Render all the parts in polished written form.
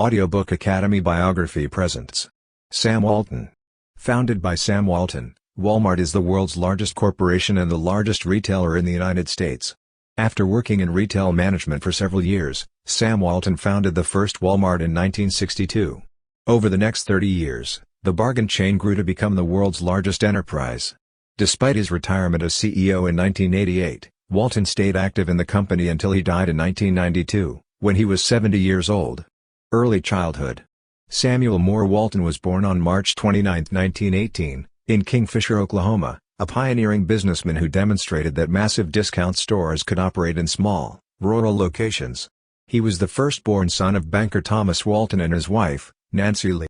Audiobook Academy Biography presents Sam Walton. Founded by Sam Walton, Walmart is the world's largest corporation and the largest retailer in the United States. After working in retail management for several years, Sam Walton founded the first Walmart in 1962. Over the next 30 years, the bargain chain grew to become the world's largest enterprise. Despite his retirement as CEO in 1988, Walton stayed active in the company until he died in 1992, when he was 70 years old. Early childhood. Samuel Moore Walton was born on March 29, 1918, in Kingfisher, Oklahoma, a pioneering businessman who demonstrated that massive discount stores could operate in small, rural locations. He was the firstborn son of banker Thomas Walton and his wife, Nancy Lee.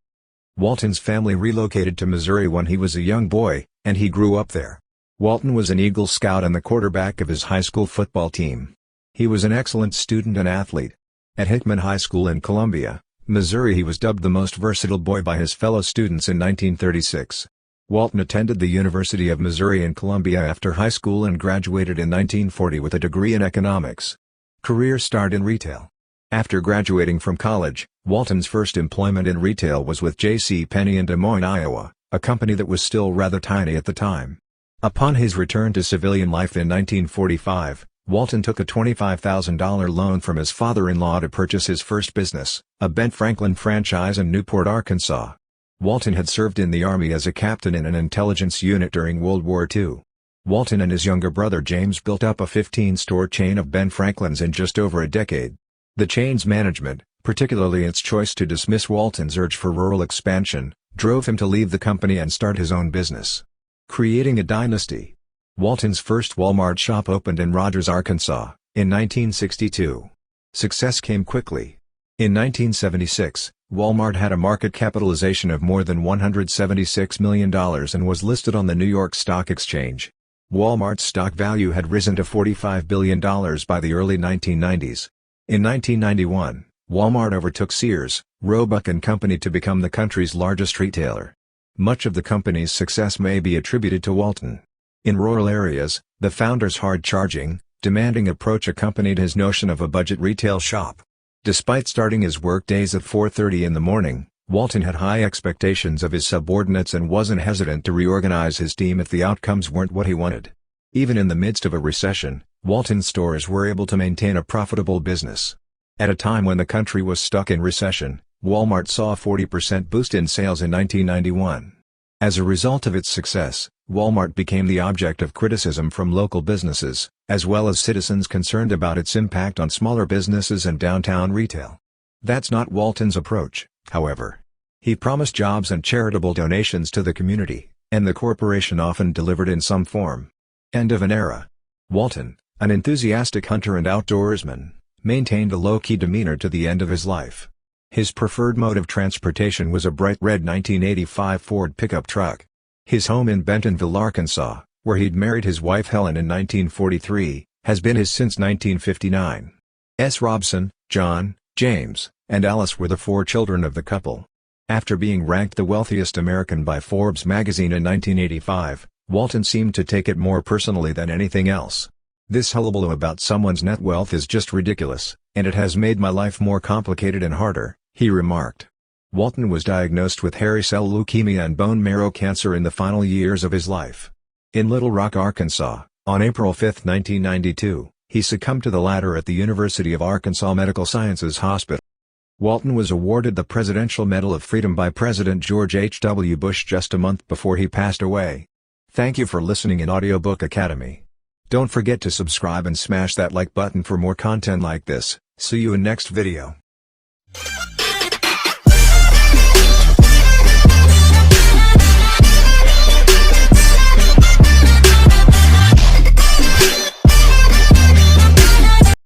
Walton's family relocated to Missouri when he was a young boy, and he grew up there. Walton was an Eagle Scout and the quarterback of his high school football team. He was an excellent student and athlete. At Hickman High School in Columbia, Missouri, he was dubbed the most versatile boy by his fellow students in 1936. Walton attended the University of Missouri in Columbia after high school and graduated in 1940 with a degree in economics. Career start in retail. After graduating from college, Walton's first employment in retail was with J.C. Penney in Des Moines, Iowa, a company that was still rather tiny at the time. Upon his return to civilian life in 1945, Walton took a $25,000 loan from his father-in-law to purchase his first business, a Ben Franklin franchise in Newport, Arkansas. Walton had served in the Army as a captain in an intelligence unit during World War II. Walton and his younger brother James built up a 15-store chain of Ben Franklins in just over a decade. The chain's management, particularly its choice to dismiss Walton's urge for rural expansion, drove him to leave the company and start his own business. Creating a dynasty. Walton's first Walmart shop opened in Rogers, Arkansas, in 1962. Success came quickly. In 1976, Walmart had a market capitalization of more than $176 million and was listed on the New York Stock Exchange. Walmart's stock value had risen to $45 billion by the early 1990s. In 1991, Walmart overtook Sears, Roebuck & Company to become the country's largest retailer. Much of the company's success may be attributed to Walton. In rural areas, the founder's hard-charging, demanding approach accompanied his notion of a budget retail shop. Despite starting his workdays at 4:30 in the morning, Walton had high expectations of his subordinates and wasn't hesitant to reorganize his team if the outcomes weren't what he wanted. Even in the midst of a recession, Walton's stores were able to maintain a profitable business. At a time when the country was stuck in recession, Walmart saw a 40% boost in sales in 1991. As a result of its success, Walmart became the object of criticism from local businesses, as well as citizens concerned about its impact on smaller businesses and downtown retail. That's not Walton's approach, however. He promised jobs and charitable donations to the community, and the corporation often delivered in some form. End of an era. Walton, an enthusiastic hunter and outdoorsman, maintained a low-key demeanor to the end of his life. His preferred mode of transportation was a bright red 1985 Ford pickup truck. His home in Bentonville, Arkansas, where he'd married his wife Helen in 1943, has been his since 1959. S. Robson, John, James, and Alice were the four children of the couple. After being ranked the wealthiest American by Forbes magazine in 1985, Walton seemed to take it more personally than anything else. "This hullabaloo about someone's net wealth is just ridiculous, and it has made my life more complicated and harder," he remarked. Walton was diagnosed with hairy cell leukemia and bone marrow cancer in the final years of his life. In Little Rock, Arkansas, on April 5, 1992, he succumbed to the latter at the University of Arkansas Medical Sciences Hospital. Walton was awarded the Presidential Medal of Freedom by President George H.W. Bush just a month before he passed away. Thank you for listening in Audiobook Academy. Don't forget to subscribe and smash that like button for more content like this. See you in next video.